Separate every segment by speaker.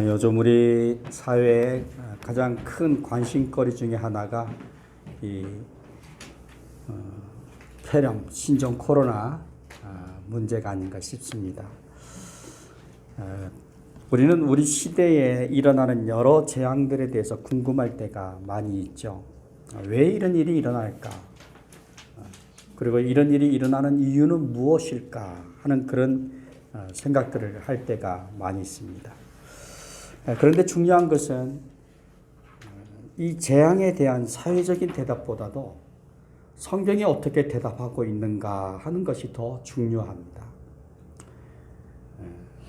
Speaker 1: 요즘 우리 사회의 가장 큰 관심거리 중에 하나가 이 폐렴, 신종 코로나 문제가 아닌가 싶습니다. 우리는 우리 시대에 일어나는 여러 재앙들에 대해서 궁금할 때가 많이 있죠. 왜 이런 일이 일어날까? 그리고 이런 일이 일어나는 이유는 무엇일까? 하는 그런 생각들을 할 때가 많이 있습니다. 그런데 중요한 것은 이 재앙에 대한 사회적인 대답보다도 성경이 어떻게 대답하고 있는가 하는 것이 더 중요합니다.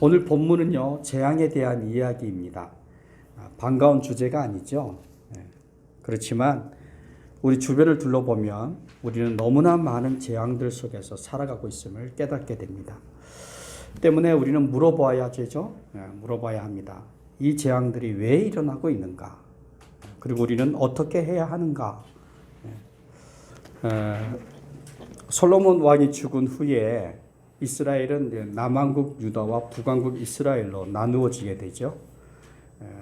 Speaker 1: 오늘 본문은요, 재앙에 대한 이야기입니다. 반가운 주제가 아니죠. 그렇지만 우리 주변을 둘러보면 우리는 너무나 많은 재앙들 속에서 살아가고 있음을 깨닫게 됩니다. 때문에 우리는 물어봐야 되죠. 물어봐야 합니다. 이 재앙들이 왜 일어나고 있는가? 그리고 우리는 어떻게 해야 하는가? 솔로몬 왕이 죽은 후에 이스라엘은 남왕국 유다와 북왕국 이스라엘로 나누어지게 되죠.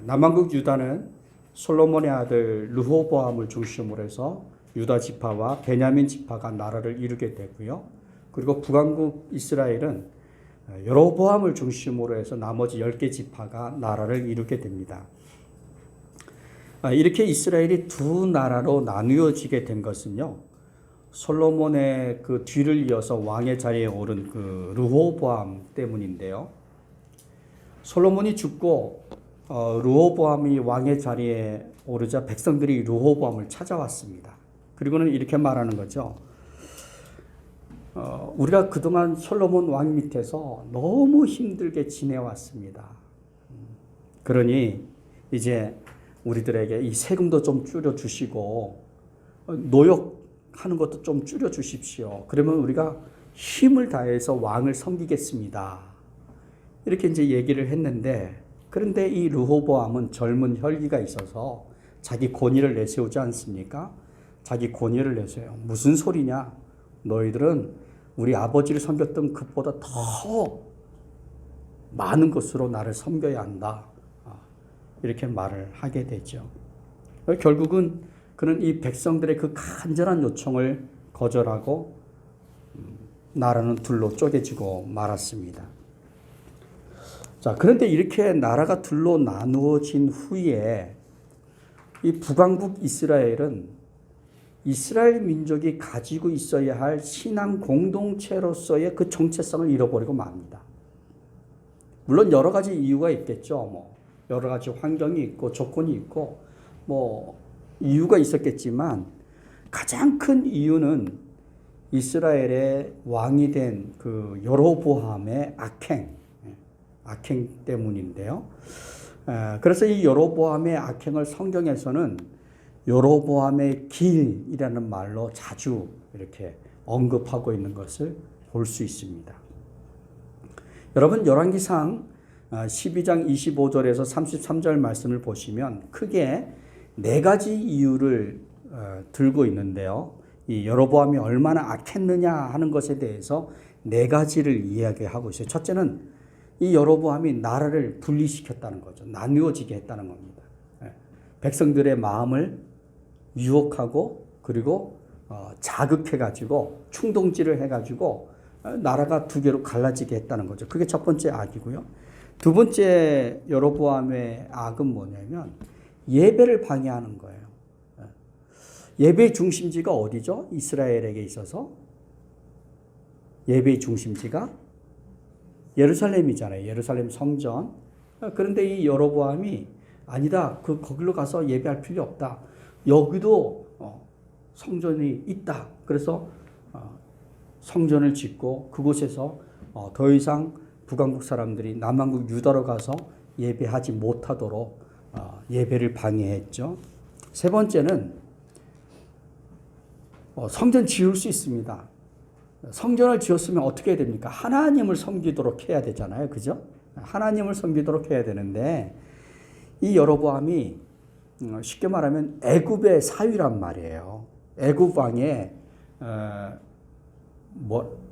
Speaker 1: 남왕국 유다는 솔로몬의 아들 르호보암을 중심으로 해서 유다 지파와 베냐민 지파가 나라를 이루게 되고요. 그리고 북왕국 이스라엘은 여로보암을 중심으로 해서 나머지 10개 지파가 나라를 이루게 됩니다. 이렇게 이스라엘이 두 나라로 나누어지게 된 것은요, 솔로몬의 그 뒤를 이어서 왕의 자리에 오른 그 르호보암 때문인데요. 솔로몬이 죽고 르호보암이 왕의 자리에 오르자 백성들이 르호보암을 찾아왔습니다. 그리고는 이렇게 말하는 거죠. 우리가 그동안 솔로몬 왕 밑에서 너무 힘들게 지내왔습니다. 그러니 이제 우리들에게 이 세금도 좀 줄여주시고 노역하는 것도 좀 줄여주십시오. 그러면 우리가 힘을 다해서 왕을 섬기겠습니다. 이렇게 이제 얘기를 했는데, 그런데 이 르호보암은 젊은 혈기가 있어서 자기 권위를 내세우지 않습니까? 자기 권위를 내세워요. 무슨 소리냐? 너희들은 우리 아버지를 섬겼던 것보다 더 많은 것으로 나를 섬겨야 한다. 이렇게 말을 하게 되죠. 결국은 그는 이 백성들의 그 간절한 요청을 거절하고 나라는 둘로 쪼개지고 말았습니다. 자, 그런데 이렇게 나라가 둘로 나누어진 후에 이 북왕국 이스라엘은 이스라엘 민족이 가지고 있어야 할 신앙 공동체로서의 그 정체성을 잃어버리고 맙니다. 물론 여러 가지 이유가 있겠죠. 여러 가지 환경이 있고 조건이 있고 이유가 있었겠지만 가장 큰 이유는 이스라엘의 왕이 된 그 여로보암의 악행 때문인데요. 그래서 이 여로보암의 악행을 성경에서는 여로보암의 길이라는 말로 자주 이렇게 언급하고 있는 것을 볼 수 있습니다. 여러분, 열왕기상 12장 25절에서 33절 말씀을 보시면 크게 4가지 이유를 들고 있는데요. 이 여로보암이 얼마나 악했느냐 하는 것에 대해서 4가지를 이야기하고 있어요. 첫째는 이 여로보암이 나라를 분리시켰다는 거죠. 나누어지게 했다는 겁니다. 백성들의 마음을 유혹하고 그리고 자극해가지고 충동질을 해가지고 나라가 두 개로 갈라지게 했다는 거죠. 그게 첫 번째 악이고요. 두 번째 여로보암의 악은 뭐냐면 예배를 방해하는 거예요. 예배의 중심지가 어디죠? 이스라엘에게 있어서 예배의 중심지가 예루살렘이잖아요. 예루살렘 성전. 그런데 이 여로보암이 아니다. 거기로 가서 예배할 필요 없다. 여기도 성전이 있다. 그래서 성전을 짓고 그곳에서 더 이상 북왕국 사람들이 남왕국 유다로 가서 예배하지 못하도록 예배를 방해했죠. 세 번째는 성전 지을 수 있습니다. 성전을 지었으면 어떻게 해야 됩니까? 하나님을 섬기도록 해야 되잖아요. 그죠? 하나님을 섬기도록 해야 되는데 이 여로보암이 쉽게 말하면 애굽의 사위란 말이에요. 애굽 왕의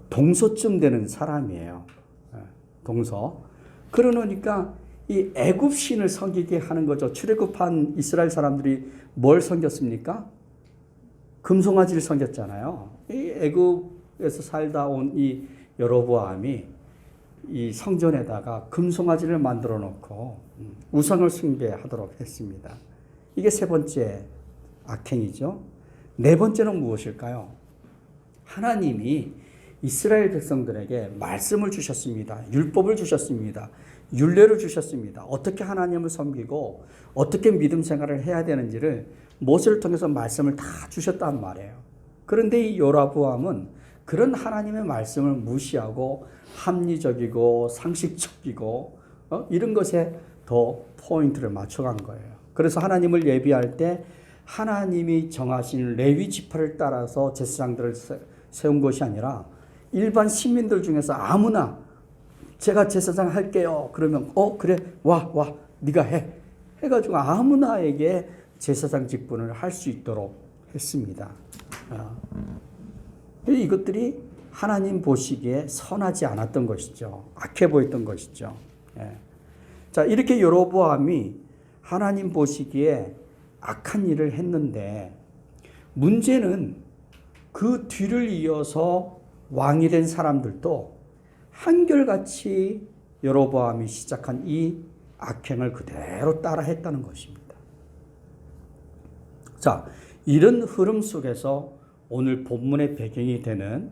Speaker 1: 동서쯤 되는 사람이에요. 동서. 그러니까 이 애굽 신을 섬기게 하는 거죠. 출애굽한 이스라엘 사람들이 뭘 섬겼습니까? 금송아지를 섬겼잖아요. 이 애굽에서 살다 온 이 여로보암이 이 성전에다가 금송아지를 만들어 놓고 우상을 숭배하도록 했습니다. 이게 세 번째 악행이죠. 네 번째는 무엇일까요? 하나님이 이스라엘 백성들에게 말씀을 주셨습니다. 율법을 주셨습니다. 율례를 주셨습니다. 어떻게 하나님을 섬기고 어떻게 믿음 생활을 해야 되는지를 모세를 통해서 말씀을 다 주셨단 말이에요. 그런데 이 요로보암은 그런 하나님의 말씀을 무시하고 합리적이고 상식적이고 이런 것에 더 포인트를 맞춰간 거예요. 그래서 하나님을 예비할 때 하나님이 정하신 레위 지파를 따라서 제사장들을 세운 것이 아니라 일반 시민들 중에서 아무나 제가 제사장 할게요. 그러면 그래 와 네가 해가지고 아무나에게 제사장 직분을 할 수 있도록 했습니다. 이것들이 하나님 보시기에 선하지 않았던 것이죠. 악해 보였던 것이죠. 자, 이렇게 여로보암이 하나님 보시기에 악한 일을 했는데 문제는 그 뒤를 이어서 왕이 된 사람들도 한결같이 여로보암이 시작한 이 악행을 그대로 따라 했다는 것입니다. 자, 이런 흐름 속에서 오늘 본문의 배경이 되는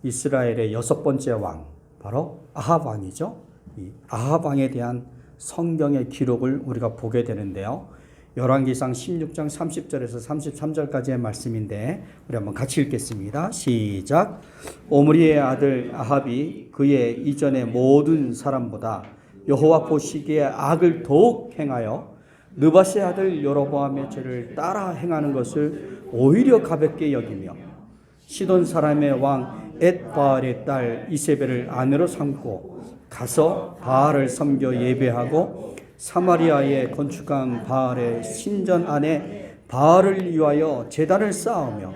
Speaker 1: 이스라엘의 6번째 왕, 바로 아합 왕이죠. 이 아합 왕에 대한 성경의 기록을 우리가 보게 되는데요. 열왕기상 16장 30절에서 33절까지의 말씀인데 우리 한번 같이 읽겠습니다. 시작. 오므리의 아들 아합이 그의 이전의 모든 사람보다 여호와 보시기에 악을 더욱 행하여 느밧의 아들 여로보암의 죄를 따라 행하는 것을 오히려 가볍게 여기며 시돈 사람의 왕 엣바알의 딸 이세벨을 아내로 삼고 가서 바알을 섬겨 예배하고 사마리아에 건축한 바알의 신전 안에 바알을 위하여 제단을 쌓으며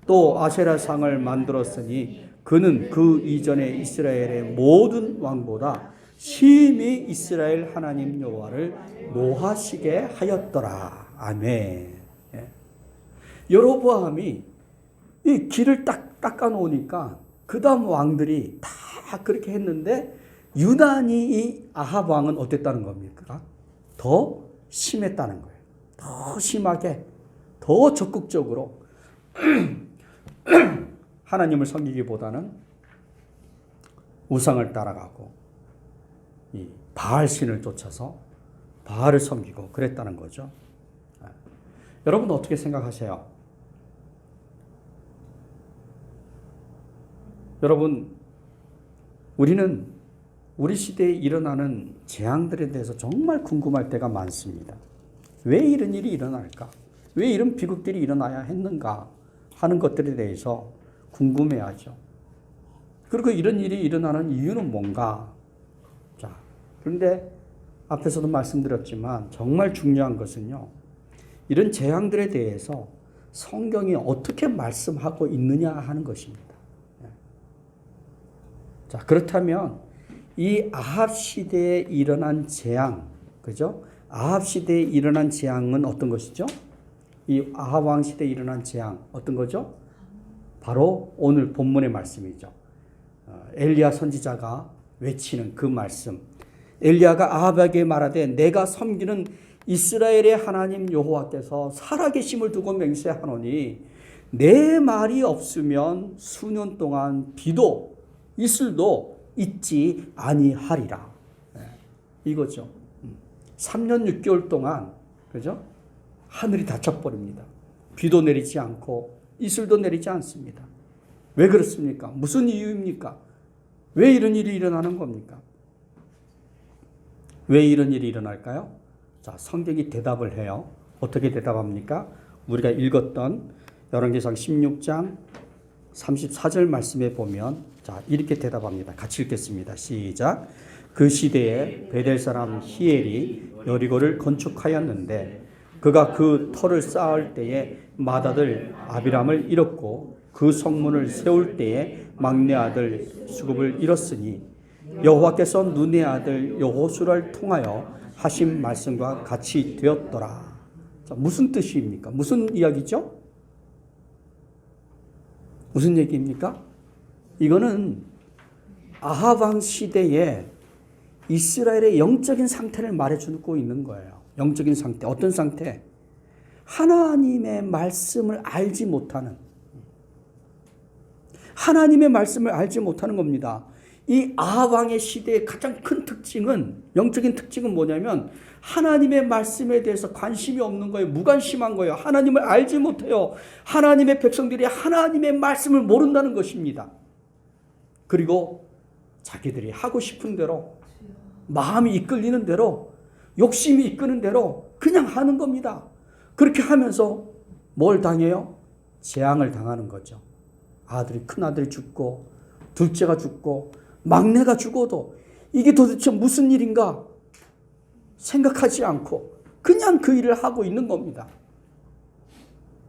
Speaker 1: 또 아세라상을 만들었으니 그는 그 이전에 이스라엘의 모든 왕보다 심히 이스라엘 하나님 여호와를 노하시게 하였더라. 아멘. 여로보암이 이 길을 딱 닦아 놓으니까 그 다음 왕들이 다 그렇게 했는데 유난히 이 아합 왕은 어땠다는 겁니까? 더 심했다는 거예요. 더 심하게, 더 적극적으로 하나님을 섬기기보다는 우상을 따라가고 이 바알 신을 쫓아서 바알을 섬기고 그랬다는 거죠. 여러분 어떻게 생각하세요? 여러분, 우리는 우리 시대에 일어나는 재앙들에 대해서 정말 궁금할 때가 많습니다. 왜 이런 일이 일어날까? 왜 이런 비극들이 일어나야 했는가 하는 것들에 대해서 궁금해하죠. 그리고 이런 일이 일어나는 이유는 뭔가? 자, 그런데 앞에서도 말씀드렸지만 정말 중요한 것은요. 이런 재앙들에 대해서 성경이 어떻게 말씀하고 있느냐 하는 것입니다. 자, 그렇다면 이 아합 시대에 일어난 재앙, 그죠? 아합 시대에 일어난 재앙은 어떤 것이죠? 이 아합 왕 시대에 일어난 재앙 어떤 거죠? 바로 오늘 본문의 말씀이죠. 엘리야 선지자가 외치는 그 말씀. 엘리야가 아합에게 말하되 내가 섬기는 이스라엘의 하나님 여호와께서 살아계심을 두고 맹세하노니 내 말이 없으면 수년 동안 비도 이슬도 있지 아니하리라. 이거죠. 3년 6개월 동안, 그죠? 하늘이 닫혀버립니다. 비도 내리지 않고 이슬도 내리지 않습니다. 왜 그렇습니까? 무슨 이유입니까? 왜 이런 일이 일어나는 겁니까? 왜 이런 일이 일어날까요? 자, 성경이 대답을 해요. 어떻게 대답합니까? 우리가 읽었던 열왕기상 16장 34절 말씀에 보면 자, 이렇게 대답합니다. 같이 읽겠습니다. 시작. 그 시대에 베델 사람 히엘이 여리고를 건축하였는데 그가 그 터를 쌓을 때에 맏아들 아비람을 잃었고 그 성문을 세울 때에 막내 아들 수굽을 잃었으니 여호와께서 눈의 아들 여호수아를 통하여 하신 말씀과 같이 되었더라. 자, 무슨 뜻입니까? 무슨 이야기죠? 무슨 얘기입니까? 이거는 아합 왕 시대에 이스라엘의 영적인 상태를 말해주고 있는 거예요. 영적인 상태. 어떤 상태? 하나님의 말씀을 알지 못하는, 하나님의 말씀을 알지 못하는 겁니다. 이 아합 왕의 시대의 가장 큰 특징은, 영적인 특징은 뭐냐면 하나님의 말씀에 대해서 관심이 없는 거예요. 무관심한 거예요. 하나님을 알지 못해요. 하나님의 백성들이 하나님의 말씀을 모른다는 것입니다. 그리고 자기들이 하고 싶은 대로, 마음이 이끌리는 대로, 욕심이 이끄는 대로 그냥 하는 겁니다. 그렇게 하면서 뭘 당해요? 재앙을 당하는 거죠. 큰아들이 죽고 둘째가 죽고 막내가 죽어도 이게 도대체 무슨 일인가 생각하지 않고 그냥 그 일을 하고 있는 겁니다.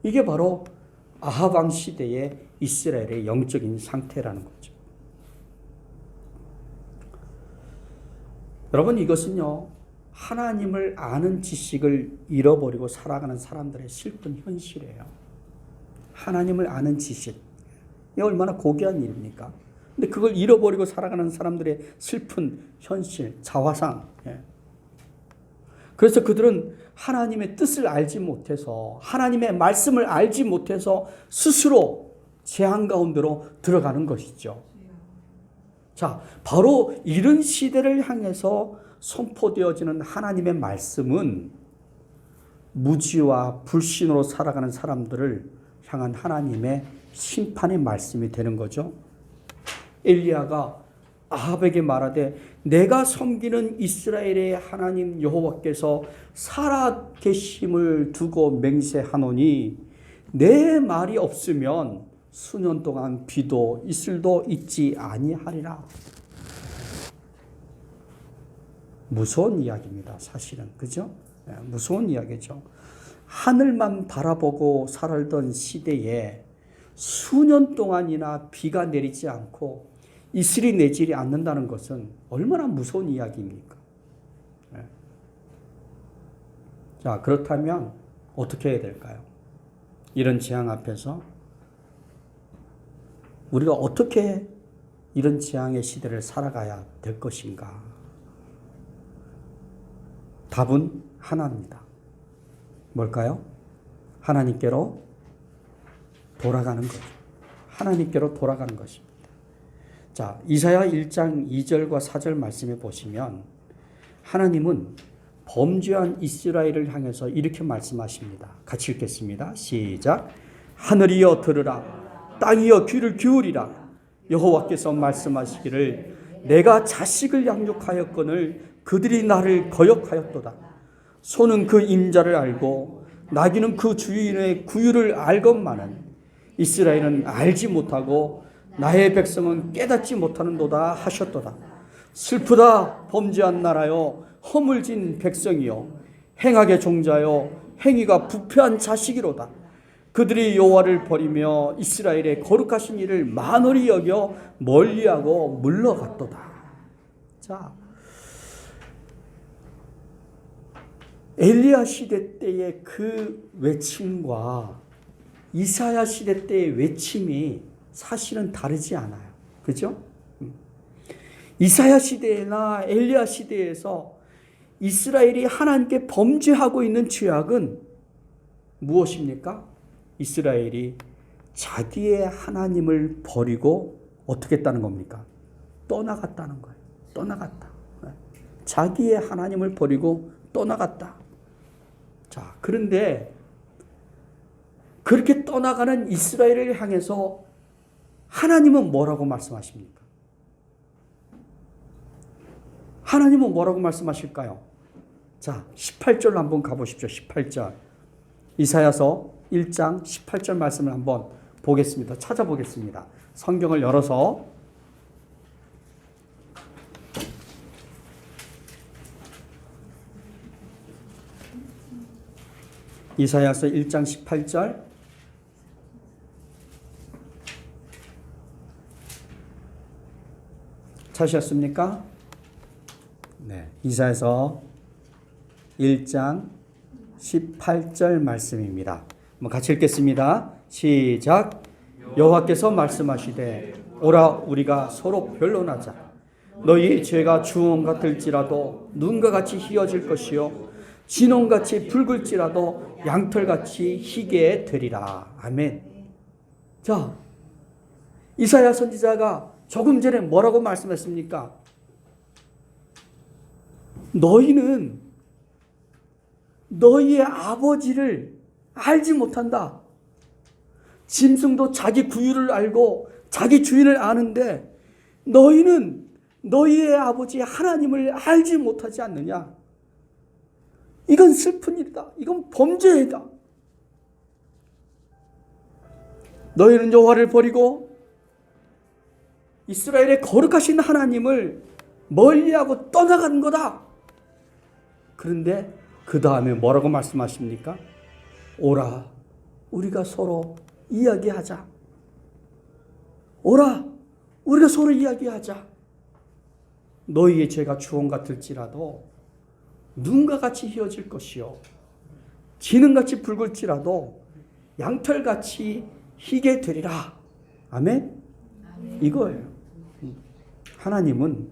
Speaker 1: 이게 바로 아합 왕 시대의 이스라엘의 영적인 상태라는 거죠. 여러분, 이것은요, 하나님을 아는 지식을 잃어버리고 살아가는 사람들의 슬픈 현실이에요. 하나님을 아는 지식. 이게 얼마나 고귀한 일입니까? 근데 그걸 잃어버리고 살아가는 사람들의 슬픈 현실, 자화상. 그래서 그들은 하나님의 뜻을 알지 못해서, 하나님의 말씀을 알지 못해서 스스로 재앙 가운데로 들어가는 것이죠. 자, 바로 이런 시대를 향해서 선포되어지는 하나님의 말씀은 무지와 불신으로 살아가는 사람들을 향한 하나님의 심판의 말씀이 되는 거죠. 엘리야가 아합에게 말하되 내가 섬기는 이스라엘의 하나님 여호와께서 살아계심을 두고 맹세하노니 내 말이 없으면 수년 동안 비도 이슬도 있지 아니하리라. 무서운 이야기입니다. 사실은. 그죠? 무서운 이야기죠. 하늘만 바라보고 살던 시대에 수년 동안이나 비가 내리지 않고 이슬이 내리지 않는다는 것은 얼마나 무서운 이야기입니까? 자, 그렇다면 어떻게 해야 될까요? 이런 재앙 앞에서 우리가 어떻게 이런 재앙의 시대를 살아가야 될 것인가? 답은 하나입니다. 뭘까요? 하나님께로 돌아가는 거죠. 하나님께로 돌아가는 것입니다. 자, 이사야 1장 2절과 4절 말씀에 보시면 하나님은 범죄한 이스라엘을 향해서 이렇게 말씀하십니다. 같이 읽겠습니다. 시작. 하늘이여 들으라, 땅이여 귀를 기울이라. 여호와께서 말씀하시기를 내가 자식을 양육하였거늘 그들이 나를 거역하였도다. 소는 그 임자를 알고 나귀는 그 주인의 구유를 알건만은 이스라엘은 알지 못하고 나의 백성은 깨닫지 못하는도다 하셨도다. 슬프다 범죄한 나라요, 허물진 백성이요, 행악의 종자요, 행위가 부패한 자식이로다. 그들이 여호와를 버리며 이스라엘의 거룩하신 일을 만홀히 여겨 멀리하고 물러갔도다. 자, 엘리야 시대 때의 그 외침과 이사야 시대 때의 외침이 사실은 다르지 않아요. 그죠? 이사야 시대나 엘리야 시대에서 이스라엘이 하나님께 범죄하고 있는 죄악은 무엇입니까? 이스라엘이 자기의 하나님을 버리고 어떻게 했다는 겁니까? 떠나갔다는 거예요. 떠나갔다. 자기의 하나님을 버리고 떠나갔다. 자, 그런데 그렇게 떠나가는 이스라엘을 향해서 하나님은 뭐라고 말씀하십니까? 하나님은 뭐라고 말씀하실까요? 자, 18절로 한번 가보십시오. 18절. 이사야서 1장 18절 말씀을 한번 보겠습니다. 찾아보겠습니다. 성경을 열어서 이사야서 1장 18절. 찾으셨습니까? 네. 이사야서 1장 18절 말씀입니다. 한번 같이 읽겠습니다. 시작. 여호와께서 말씀하시되 오라 우리가 서로 변론하자. 너희 죄가 주홍 같을지라도 눈과 같이 희어질 것이요 진홍같이 붉을지라도 양털같이 희게 되리라. 아멘. 자, 이사야 선지자가 조금 전에 뭐라고 말씀했습니까? 너희는 너희의 아버지를 알지 못한다. 짐승도 자기 구유를 알고 자기 주인을 아는데 너희는 너희의 아버지 하나님을 알지 못하지 않느냐? 이건 슬픈 일이다. 이건 범죄이다. 너희는 여호와를 버리고 이스라엘의 거룩하신 하나님을 멀리하고 떠나가는 거다. 그런데 그 다음에 뭐라고 말씀하십니까? 오라 우리가 서로 이야기하자. 오라 우리가 서로 이야기하자. 너희의 죄가 주홍 같을지라도 눈과 같이 희어질 것이요 진흥같이 붉을지라도 양털같이 희게 되리라. 아멘? 이거예요. 하나님은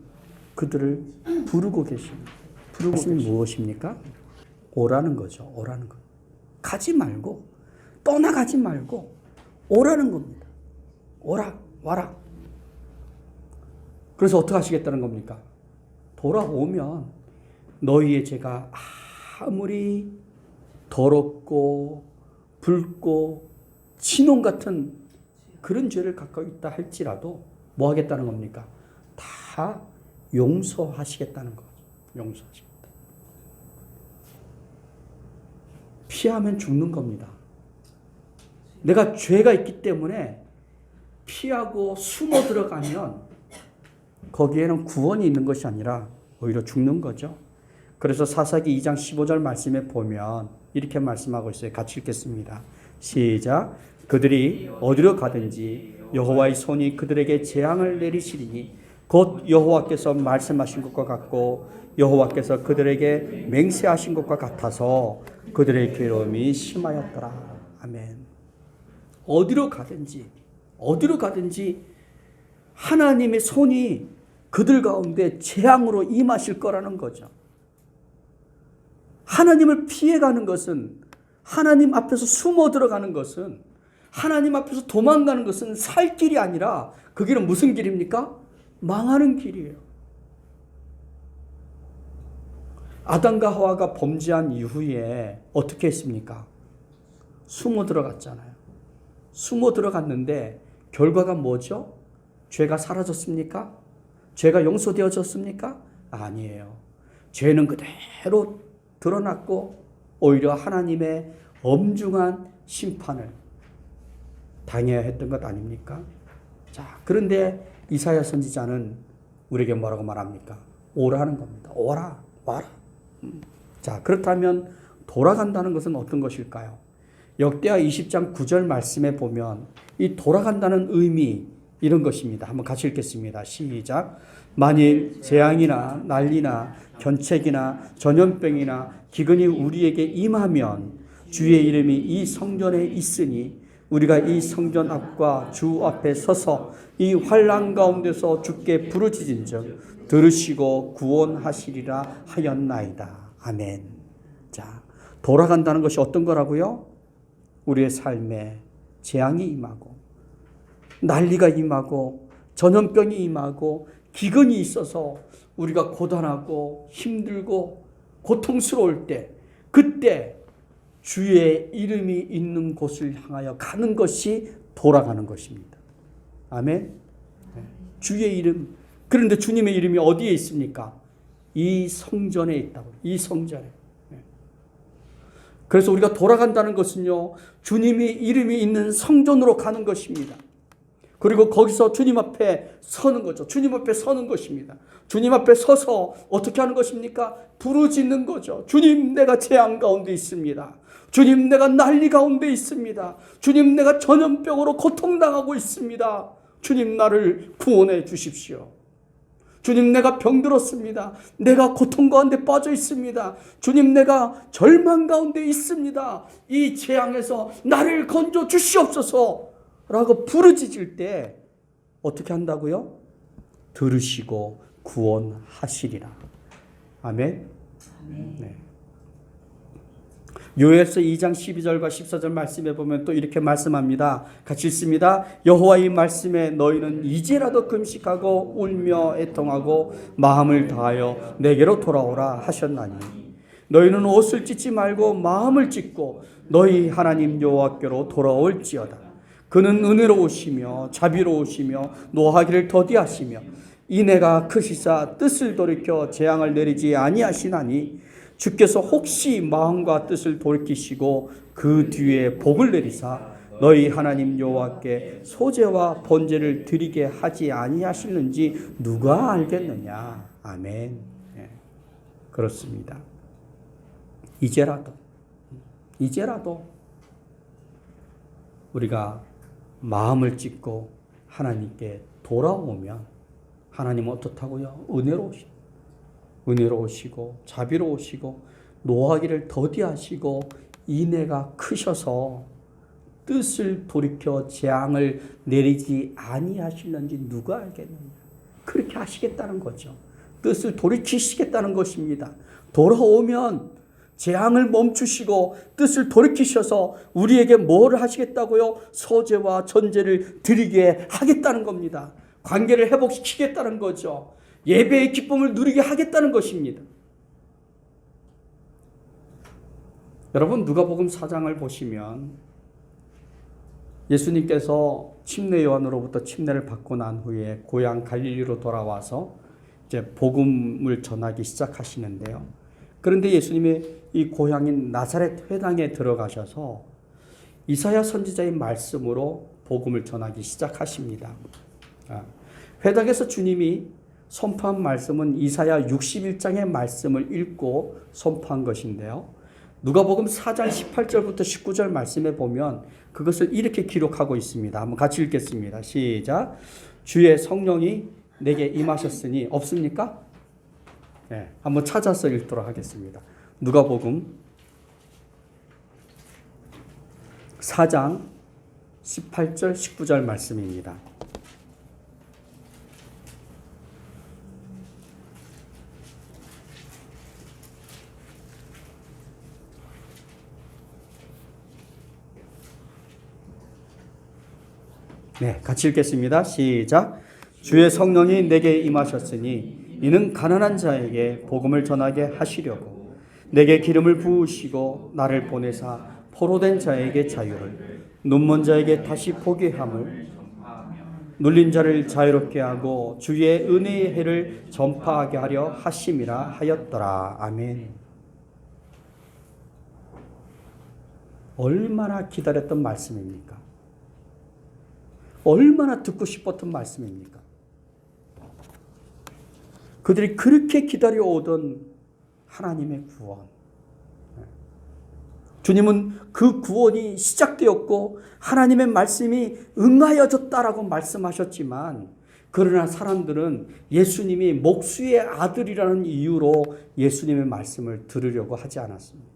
Speaker 1: 그들을 부르고 계십니다. 부르고 계십니다. 무엇입니까? 오라는 거죠. 오라는 거. 가지 말고 떠나가지 말고 오라는 겁니다. 오라 와라. 그래서 어떻게 하시겠다는 겁니까? 돌아오면 너희의 죄가 아무리 더럽고 붉고 진홍 같은 그런 죄를 갖고 있다 할지라도 뭐 하겠다는 겁니까? 다 용서하시겠다는 거죠. 용서하시겠다. 피하면 죽는 겁니다. 내가 죄가 있기 때문에 피하고 숨어 들어가면 거기에는 구원이 있는 것이 아니라 오히려 죽는 거죠. 그래서 사사기 2장 15절 말씀에 보면 이렇게 말씀하고 있어요. 같이 읽겠습니다. 시작. 그들이 어디로 가든지 여호와의 손이 그들에게 재앙을 내리시리니 곧 여호와께서 말씀하신 것과 같고 여호와께서 그들에게 맹세하신 것과 같아서 그들의 괴로움이 심하였더라. 아멘. 어디로 가든지 하나님의 손이 그들 가운데 재앙으로 임하실 거라는 거죠. 하나님을 피해가는 것은, 하나님 앞에서 숨어 들어가는 것은, 하나님 앞에서 도망가는 것은 살 길이 아니라 그 길은 무슨 길입니까? 망하는 길이에요. 아담과 하와가 범죄한 이후에 어떻게 했습니까? 숨어 들어갔잖아요. 숨어 들어갔는데 결과가 뭐죠? 죄가 사라졌습니까? 죄가 용서되어졌습니까? 아니에요. 죄는 그대로 드러났고 오히려 하나님의 엄중한 심판을 당해야 했던 것 아닙니까? 자, 그런데 이사야 선지자는 우리에게 뭐라고 말합니까? 오라는 겁니다. 오라, 와라. 자, 그렇다면 돌아간다는 것은 어떤 것일까요? 역대하 20장 9절 말씀에 보면 이 돌아간다는 의미 이런 것입니다. 한번 같이 읽겠습니다. 시작. 만일 재앙이나 난리나 견책이나 전염병이나 기근이 우리에게 임하면 주의 이름이 이 성전에 있으니 우리가 이 성전 앞과 주 앞에 서서 이 환난 가운데서 주께 부르짖은즉 들으시고 구원하시리라 하였나이다. 아멘. 자, 돌아간다는 것이 어떤 거라고요? 우리의 삶에 재앙이 임하고 난리가 임하고 전염병이 임하고 기근이 있어서 우리가 고단하고 힘들고 고통스러울 때 그때 주의 이름이 있는 곳을 향하여 가는 것이 돌아가는 것입니다. 아멘. 주의 이름. 그런데 주님의 이름이 어디에 있습니까? 이 성전에 있다고. 이 성전에. 그래서 우리가 돌아간다는 것은요, 주님의 이름이 있는 성전으로 가는 것입니다. 그리고 거기서 주님 앞에 서는 거죠. 주님 앞에 서는 것입니다. 주님 앞에 서서 어떻게 하는 것입니까? 부르짖는 거죠. 주님, 내가 재앙 가운데 있습니다. 주님, 내가 난리 가운데 있습니다. 주님, 내가 전염병으로 고통당하고 있습니다. 주님, 나를 구원해 주십시오. 주님, 내가 병들었습니다. 내가 고통 가운데 빠져 있습니다. 주님, 내가 절망 가운데 있습니다. 이 재앙에서 나를 건져 주시옵소서 라고 부르짖을 때 어떻게 한다고요? 들으시고 구원하시리라. 아멘. 네. 요엘서 2장 12절과 14절 말씀에 보면 또 이렇게 말씀합니다. 같이 읽습니다. 여호와의 말씀에 너희는 이제라도 금식하고 울며 애통하고 마음을 다하여 내게로 돌아오라 하셨나니 너희는 옷을 찢지 말고 마음을 찢고 너희 하나님 여호와께로 돌아올지어다. 그는 은혜로우시며 자비로우시며 노하기를 더디하시며 인애가 크시사 뜻을 돌이켜 재앙을 내리지 아니하시나니 주께서 혹시 마음과 뜻을 돌이키시고 그 뒤에 복을 내리사 너희 하나님 여호와께 소제와 번제를 드리게 하지 아니하시는지 누가 알겠느냐. 아멘. 네. 그렇습니다. 이제라도 우리가 마음을 찢고 하나님께 돌아오면 하나님은 어떻다고요? 은혜로우시고 자비로우시고 노하기를 더디하시고 인애가 크셔서 뜻을 돌이켜 재앙을 내리지 아니하실는지 누가 알겠느냐. 그렇게 하시겠다는 거죠. 뜻을 돌이키시겠다는 것입니다. 돌아오면 재앙을 멈추시고 뜻을 돌이키셔서 우리에게 뭘 하시겠다고요? 소제와 전제를 드리게 하겠다는 겁니다. 관계를 회복시키겠다는 거죠. 예배의 기쁨을 누리게 하겠다는 것입니다. 여러분, 누가복음 4장을 보시면 예수님께서 침례 요한으로부터 침례를 받고 난 후에 고향 갈릴리로 돌아와서 이제 복음을 전하기 시작하시는데요. 그런데 예수님이 이 고향인 나사렛 회당에 들어가셔서 이사야 선지자의 말씀으로 복음을 전하기 시작하십니다. 회당에서 주님이 선포한 말씀은 이사야 61장의 말씀을 읽고 선포한 것인데요. 누가복음 4장 18절부터 19절 말씀에 보면 그것을 이렇게 기록하고 있습니다. 한번 같이 읽겠습니다. 시작. 주의 성령이 내게 임하셨으니 없습니까? 네, 한번 찾아서 읽도록 하겠습니다. 누가복음 4장 18절 19절 말씀입니다. 네, 같이 읽겠습니다. 시작. 주의 성령이 내게 임하셨으니 이는 가난한 자에게 복음을 전하게 하시려고 내게 기름을 부으시고 나를 보내사 포로된 자에게 자유를 눈먼 자에게 다시 보게 함을 눌린 자를 자유롭게 하고 주의 은혜의 해를 전파하게 하려 하심이라 하였더라. 아멘. 얼마나 기다렸던 말씀입니까? 얼마나 듣고 싶었던 말씀입니까? 그들이 그렇게 기다려오던 하나님의 구원. 주님은 그 구원이 시작되었고 하나님의 말씀이 응하여졌다라고 말씀하셨지만 그러나 사람들은 예수님이 목수의 아들이라는 이유로 예수님의 말씀을 들으려고 하지 않았습니다.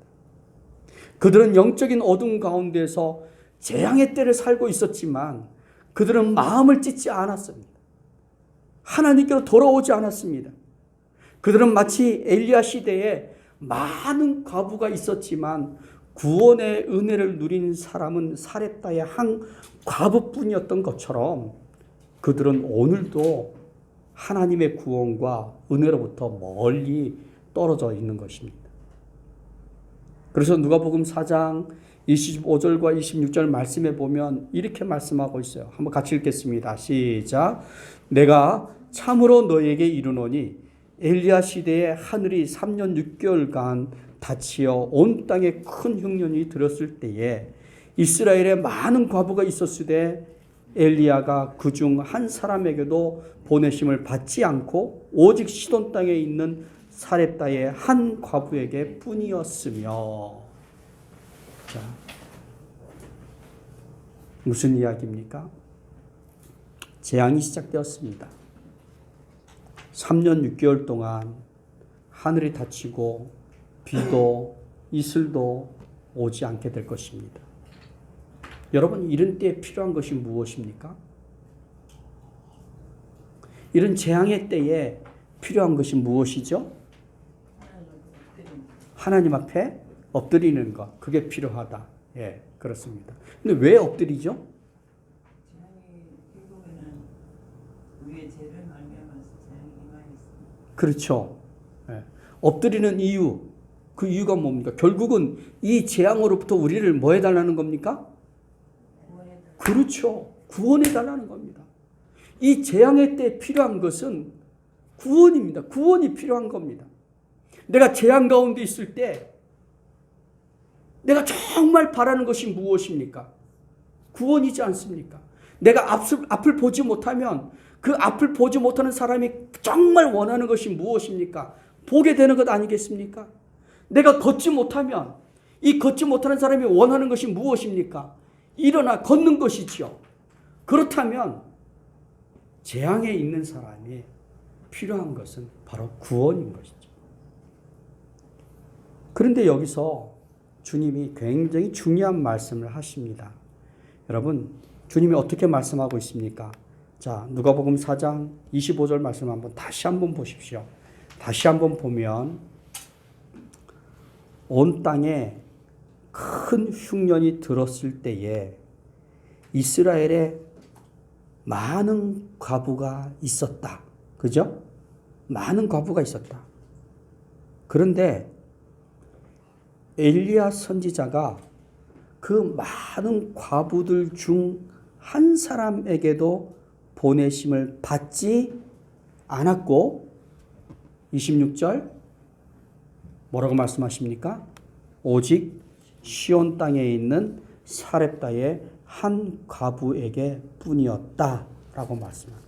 Speaker 1: 그들은 영적인 어둠 가운데서 재앙의 때를 살고 있었지만 그들은 마음을 찢지 않았습니다. 하나님께로 돌아오지 않았습니다. 그들은 마치 엘리야 시대에 많은 과부가 있었지만 구원의 은혜를 누린 사람은 사렙다의 한 과부뿐이었던 것처럼 그들은 오늘도 하나님의 구원과 은혜로부터 멀리 떨어져 있는 것입니다. 그래서 누가복음 4장 25절과 26절 말씀에 보면 이렇게 말씀하고 있어요. 한번 같이 읽겠습니다. 시작. 내가 참으로 너에게 이르노니 엘리야 시대에 하늘이 3년 6개월간 닫히어 온 땅에 큰 흉년이 들었을 때에 이스라엘에 많은 과부가 있었으되 엘리야가 그중 한 사람에게도 보내심을 받지 않고 오직 시돈 땅에 있는 사렙다의 한 과부에게 뿐이었으며. 자, 무슨 이야기입니까? 재앙이 시작되었습니다. 3년 6개월 동안 하늘이 닫히고 비도 이슬도 오지 않게 될 것입니다. 여러분, 이런 때에 필요한 것이 무엇입니까? 이런 재앙의 때에 필요한 것이 무엇이죠? 하나님 앞에 엎드리는 것. 그게 필요하다. 예, 그렇습니다. 근데 왜 엎드리죠? 그렇죠. 예. 엎드리는 이유. 그 이유가 뭡니까? 결국은 이 재앙으로부터 우리를 뭐 해달라는 겁니까? 그렇죠. 구원해달라는 겁니다. 이 재앙의 때 필요한 것은 구원입니다. 구원이 필요한 겁니다. 내가 재앙 가운데 있을 때 내가 정말 바라는 것이 무엇입니까? 구원이지 않습니까? 내가 앞을 보지 못하면 그 앞을 보지 못하는 사람이 정말 원하는 것이 무엇입니까? 보게 되는 것 아니겠습니까? 내가 걷지 못하면 이 걷지 못하는 사람이 원하는 것이 무엇입니까? 일어나 걷는 것이지요. 그렇다면 재앙에 있는 사람이 필요한 것은 바로 구원인 것이죠. 그런데 여기서 주님이 굉장히 중요한 말씀을 하십니다. 여러분, 주님이 어떻게 말씀하고 있습니까? 자, 누가복음 4장 25절 말씀 다시 한번 보십시오. 다시 한번 보면 온 땅에 큰 흉년이 들었을 때에 이스라엘에 많은 과부가 있었다. 그죠? 많은 과부가 있었다. 그런데 엘리야 선지자가 그 많은 과부들 중 한 사람에게도 보내심을 받지 않았고 26절 뭐라고 말씀하십니까? 오직 시온 땅에 있는 사렙다의 한 과부에게 뿐이었다 라고 말씀합니다.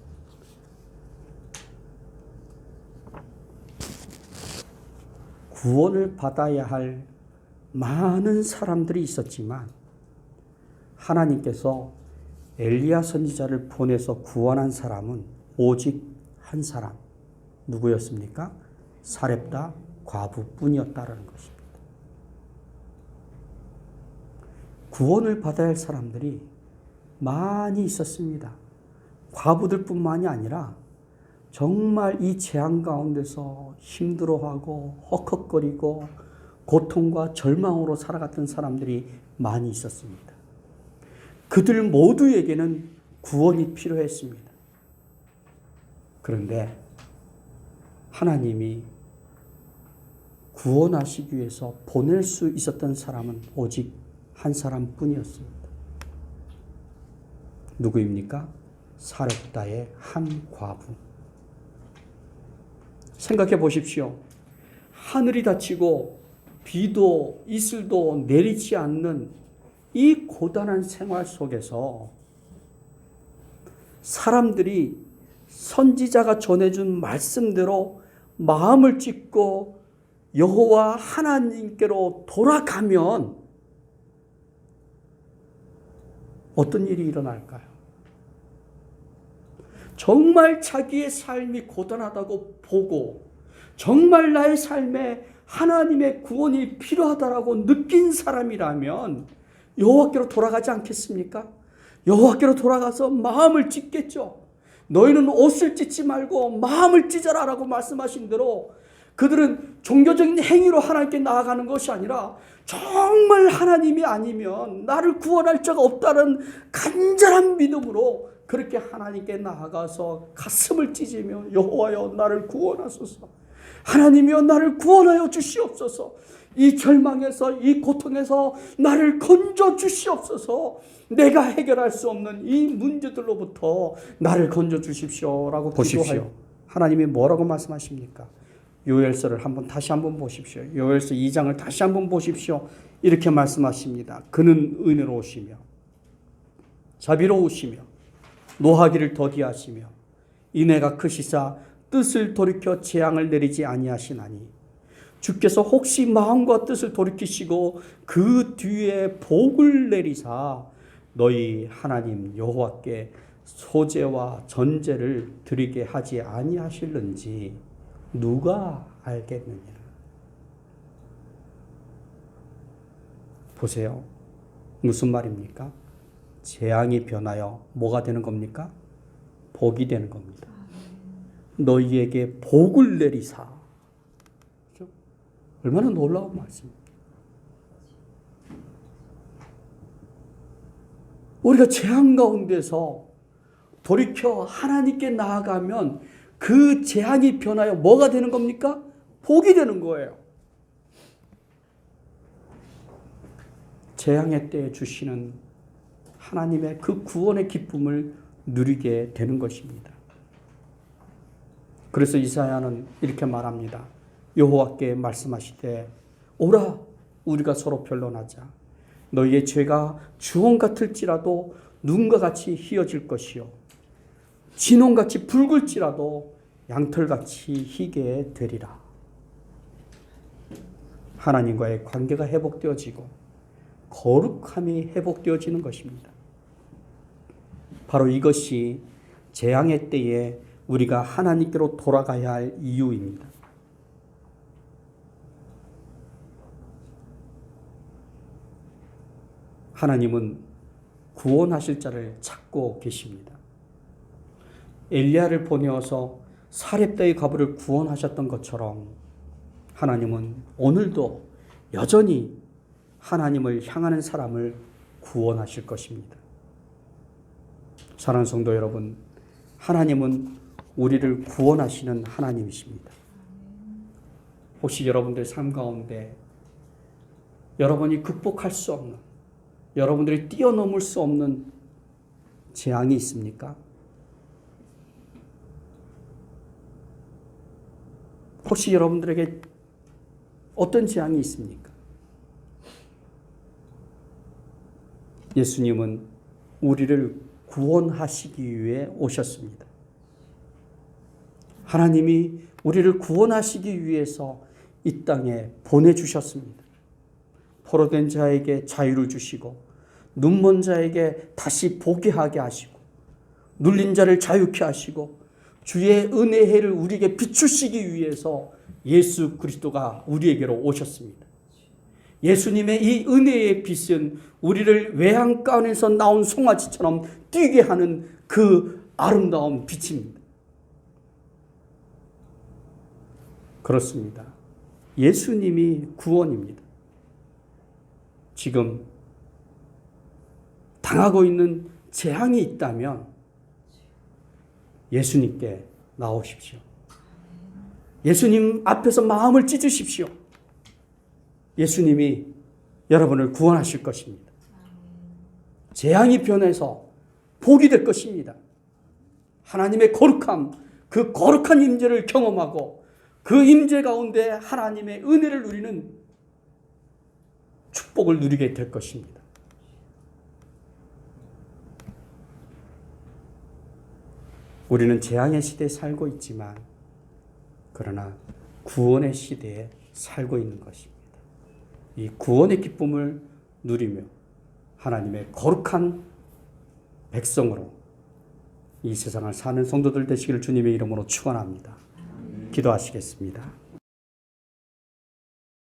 Speaker 1: 구원을 받아야 할 많은 사람들이 있었지만 하나님께서 엘리야 선지자를 보내서 구원한 사람은 오직 한 사람. 누구였습니까? 사렙다 과부뿐이었다라는 것입니다. 구원을 받아야 할 사람들이 많이 있었습니다. 과부들뿐만이 아니라 정말 이 재앙 가운데서 힘들어하고 헉헉거리고 고통과 절망으로 살아갔던 사람들이 많이 있었습니다. 그들 모두에게는 구원이 필요했습니다. 그런데 하나님이 구원하시기 위해서 보낼 수 있었던 사람은 오직 한 사람뿐이었습니다. 누구입니까? 사렙다의 한 과부. 생각해 보십시오. 하늘이 닫히고 비도 이슬도 내리지 않는 이 고단한 생활 속에서 사람들이 선지자가 전해준 말씀대로 마음을 찢고 여호와 하나님께로 돌아가면 어떤 일이 일어날까요? 정말 자기의 삶이 고단하다고 보고 정말 나의 삶에 하나님의 구원이 필요하다라고 느낀 사람이라면 여호와께로 돌아가지 않겠습니까? 여호와께로 돌아가서 마음을 찢겠죠. 너희는 옷을 찢지 말고 마음을 찢어라라고 말씀하신 대로 그들은 종교적인 행위로 하나님께 나아가는 것이 아니라 정말 하나님이 아니면 나를 구원할 자가 없다는 간절한 믿음으로 그렇게 하나님께 나아가서 가슴을 찢으며 여호와여 나를 구원하소서. 하나님이여 나를 구원하여 주시옵소서. 이 절망에서 이 고통에서 나를 건져 주시옵소서. 내가 해결할 수 없는 이 문제들로부터 나를 건져 주십시오라고 기도하여 하나님이 뭐라고 말씀하십니까? 요엘서를 다시 한번 보십시오. 요엘서 2장을 다시 한번 보십시오. 이렇게 말씀하십니다. 그는 은혜로우시며 자비로우시며 노하기를 더디하시며 인애가 크시사 뜻을 돌이켜 재앙을 내리지 아니하시나니 주께서 혹시 마음과 뜻을 돌이키시고 그 뒤에 복을 내리사 너희 하나님 여호와께 소제와 전제를 드리게 하지 아니하실는지 누가 알겠느냐. 보세요. 무슨 말입니까? 재앙이 변하여 뭐가 되는 겁니까? 복이 되는 겁니다. 너희에게 복을 내리사. 그렇죠? 얼마나 놀라운 말씀입니다. 우리가 재앙 가운데서 돌이켜 하나님께 나아가면 그 재앙이 변하여 뭐가 되는 겁니까? 복이 되는 거예요. 재앙의 때에 주시는 하나님의 그 구원의 기쁨을 누리게 되는 것입니다. 그래서 이사야는 이렇게 말합니다. 여호와께 말씀하시되 오라 우리가 서로 변론하자. 너희의 죄가 주홍 같을지라도 눈과 같이 희어질 것이요 진홍같이 붉을지라도 양털같이 희게 되리라. 하나님과의 관계가 회복되어지고 거룩함이 회복되어지는 것입니다. 바로 이것이 재앙의 때에 우리가 하나님께로 돌아가야 할 이유입니다. 하나님은 구원하실 자를 찾고 계십니다. 엘리야를 보내어서 사렙다의 과부를 구원하셨던 것처럼 하나님은 오늘도 여전히 하나님을 향하는 사람을 구원하실 것입니다. 사랑하는 성도 여러분, 하나님은 우리를 구원하시는 하나님이십니다. 혹시 여러분들 삶 가운데 여러분이 극복할 수 없는, 여러분들이 뛰어넘을 수 없는 재앙이 있습니까? 혹시 여러분들에게 어떤 재앙이 있습니까? 예수님은 우리를 구원하시기 위해 오셨습니다. 하나님이 우리를 구원하시기 위해서 이 땅에 보내주셨습니다. 포로된 자에게 자유를 주시고 눈먼 자에게 다시 보게 하게 하시고 눌린 자를 자유케 하시고 주의 은혜의 해를 우리에게 비추시기 위해서 예수 그리스도가 우리에게로 오셨습니다. 예수님의 이 은혜의 빛은 우리를 외양간에서 나온 송아지처럼 뛰게 하는 그 아름다운 빛입니다. 그렇습니다. 예수님이 구원입니다. 지금 당하고 있는 재앙이 있다면 예수님께 나오십시오. 예수님 앞에서 마음을 찢으십시오. 예수님이 여러분을 구원하실 것입니다. 재앙이 변해서 복이 될 것입니다. 하나님의 거룩함, 그 거룩한 임재를 경험하고 그 임재 가운데 하나님의 은혜를 누리는 축복을 누리게 될 것입니다. 우리는 재앙의 시대에 살고 있지만 그러나 구원의 시대에 살고 있는 것입니다. 이 구원의 기쁨을 누리며 하나님의 거룩한 백성으로 이 세상을 사는 성도들 되시기를 주님의 이름으로 축원합니다. 기도하시겠습니다.